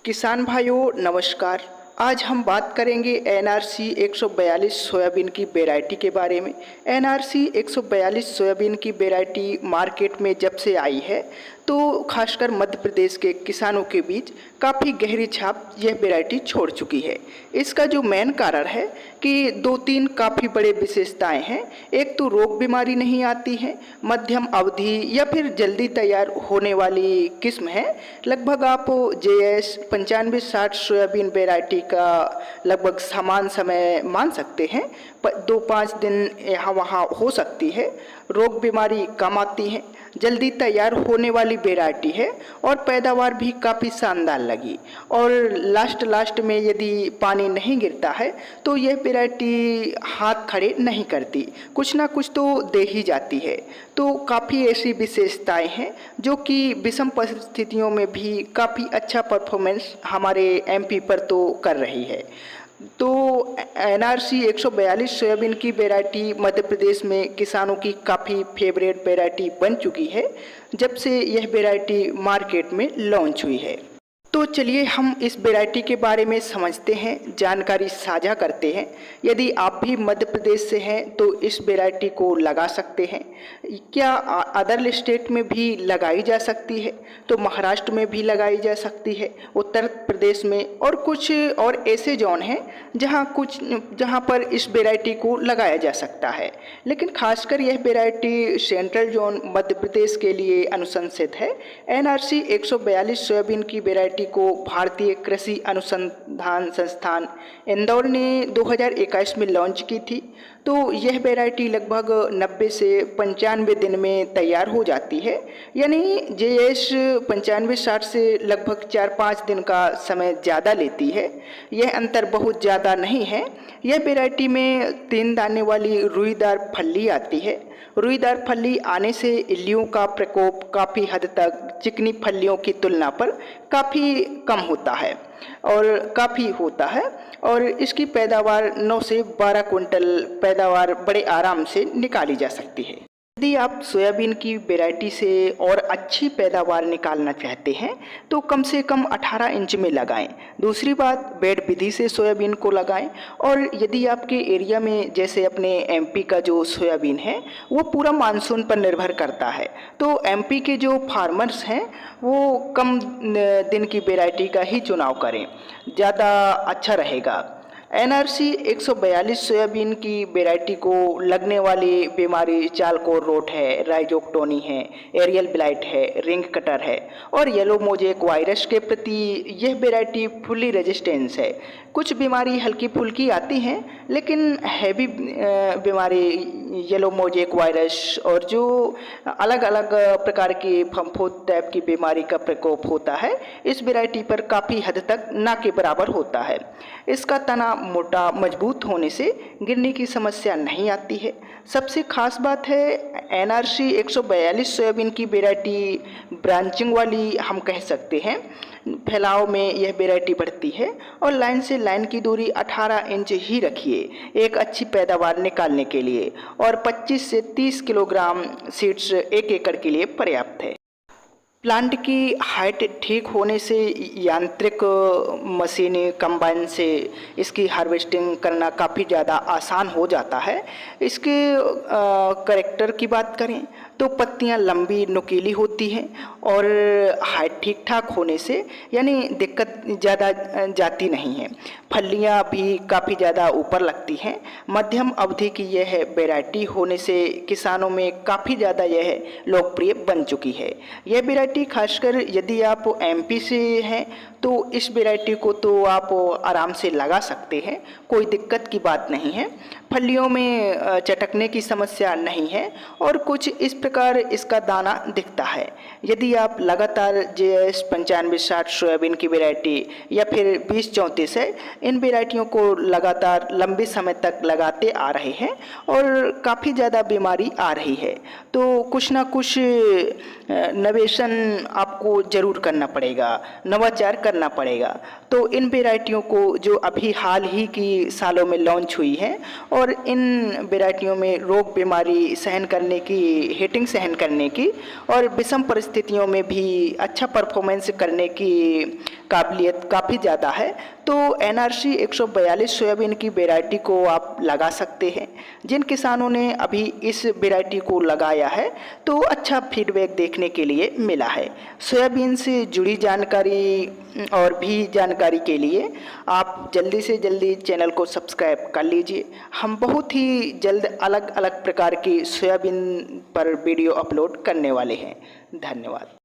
किसान भाइयों नमस्कार। आज हम बात करेंगे एनआरसी 142 सोयाबीन की वैरायटी के बारे में। एनआरसी 142 सोयाबीन की वैरायटी मार्केट में जब से आई है तो खासकर मध्य प्रदेश के किसानों के बीच काफ़ी गहरी छाप यह वैरायटी छोड़ चुकी है। इसका जो मेन कारण है कि दो तीन काफ़ी बड़े विशेषताएं हैं। एक तो रोग बीमारी नहीं आती है, मध्यम अवधि या फिर जल्दी तैयार होने वाली किस्म है। लगभग आप JS 9560 सोयाबीन वैरायटी का लगभग समान समय मान सकते हैं। 2-5 दिन यहाँ वहाँ हो सकती है। रोग बीमारी कम आती है, जल्दी तैयार होने वाली वैरायटी है और पैदावार भी काफ़ी शानदार लगी। और लास्ट में यदि पानी नहीं गिरता है तो यह वैरायटी हाथ खड़े नहीं करती, कुछ ना कुछ तो दे ही जाती है। तो काफ़ी ऐसी विशेषताएं हैं जो कि विषम परिस्थितियों में भी काफ़ी अच्छा परफॉर्मेंस हमारे MP पर तो कर रही है। तो एनआरसी 142 सोयाबीन की वैरायटी मध्य प्रदेश में किसानों की काफ़ी फेवरेट वैरायटी बन चुकी है जब से यह वैरायटी मार्केट में लॉन्च हुई है। तो चलिए हम इस वैरायटी के बारे में समझते हैं, जानकारी साझा करते हैं। यदि आप भी मध्य प्रदेश से हैं तो इस वैरायटी को लगा सकते हैं। क्या अदर स्टेट में भी लगाई जा सकती है? तो महाराष्ट्र में भी लगाई जा सकती है, उत्तर प्रदेश में, और कुछ और ऐसे जोन हैं जहां पर इस वैरायटी को लगाया जा सकता है। लेकिन खासकर यह variety central zone Madhya Pradesh के लिए अनुशंसित है। एनआरसी 142 सोयाबीन की वैरायटी को भारतीय कृषि अनुसंधान संस्थान इंदौर ने 2021 में लॉन्च की थी। तो यह वैरायटी लगभग 90 से 95 दिन में तैयार हो जाती है, यानी JS 9560 से लगभग 4-5 दिन का समय ज़्यादा लेती है। यह अंतर बहुत ज़्यादा नहीं है। यह वैरायटी में 3 दाने वाली रुईदार फली आती है। रुईदार फली आने से इल्लियों का प्रकोप काफ़ी हद तक चिकनी फलियों की तुलना पर काफ़ी कम होता है और इसकी पैदावार 9 से 12 कुंटल पैदावार बड़े आराम से निकाली जा सकती है। यदि आप सोयाबीन की वैरायटी से और अच्छी पैदावार निकालना चाहते हैं तो कम से कम 18 इंच में लगाएं। दूसरी बात, बेड विधि से सोयाबीन को लगाएं। और यदि आपके एरिया में जैसे अपने MP का जो सोयाबीन है वो पूरा मानसून पर निर्भर करता है, तो MP के जो फार्मर्स हैं वो कम दिन की वैरायटी का ही चुनाव करें, ज़्यादा अच्छा रहेगा। एनआरसी 142 सोयाबीन की वैरायटी को लगने वाली बीमारी चालकोर रोट है, राइजोक्टोनी है, एरियल ब्लाइट है, रिंग कटर है और येलो मोजेक वायरस के प्रति यह वैरायटी फुल्ली रेजिस्टेंस है। कुछ बीमारी हल्की फुल्की आती हैं, लेकिन हैवी बीमारी येलो मोजेक वायरस और जो अलग अलग प्रकार की फम्फोद टाइप की बीमारी का प्रकोप होता है इस वैरायटी पर काफ़ी हद तक ना के बराबर होता है। इसका तना मोटा मजबूत होने से गिरने की समस्या नहीं आती है। सबसे खास बात है एनआरसी 142 सोयाबीन की वैरायटी ब्रांचिंग वाली हम कह सकते हैं। फैलाव में यह वैरायटी बढ़ती है और लाइन से लाइन की दूरी 18 इंच ही रखिए एक अच्छी पैदावार निकालने के लिए, और 25 से 30 किलोग्राम सीड्स 1 एकड़ के लिए पर्याप्त है। प्लांट की हाइट ठीक होने से यांत्रिक मशीन कंबाइन से इसकी हार्वेस्टिंग करना काफ़ी ज़्यादा आसान हो जाता है। इसके कैरेक्टर की बात करें तो पत्तियां लंबी नुकीली होती हैं और हाइट ठीक ठाक होने से यानी दिक्कत ज़्यादा जाती नहीं है। फलियां भी काफ़ी ज़्यादा ऊपर लगती हैं। मध्यम अवधि की यह वैरायटी होने से किसानों में काफ़ी ज़्यादा यह लोकप्रिय बन चुकी है। यह वैरायटी खासकर यदि आप MP से हैं तो इस वैरायटी को तो आप आराम से लगा सकते हैं, कोई दिक्कत की बात नहीं है। फलियों में चटकने की समस्या नहीं है और कुछ इस प्रकार इसका दाना दिखता है। यदि आप लगातार JS 9560 सोयाबीन की वैरायटी या फिर 2034 है, इन वैरायटियों को लगातार लंबे समय तक लगाते आ रहे हैं और काफ़ी ज़्यादा बीमारी आ रही है, तो कुछ ना कुछ नवेशन आपको ज़रूर करना पड़ेगा, नवाचार करना पड़ेगा। तो इन वैरायटियों को जो अभी हाल ही की सालों में लॉन्च हुई हैं और इन वैरायटियों में रोग बीमारी सहन करने की हिट हीटिंग सहन करने की और विषम परिस्थितियों में भी अच्छा परफॉर्मेंस करने की काबिलियत काफ़ी ज़्यादा है। तो NRC 142 सोयाबीन की वैरायटी को आप लगा सकते हैं। जिन किसानों ने अभी इस वैरायटी को लगाया है तो अच्छा फीडबैक देखने के लिए मिला है। सोयाबीन से जुड़ी जानकारी और भी जानकारी के लिए आप जल्दी से जल्दी चैनल को सब्सक्राइब कर लीजिए। हम बहुत ही जल्द अलग अलग प्रकार की सोयाबीन पर वीडियो अपलोड करने वाले हैं। धन्यवाद।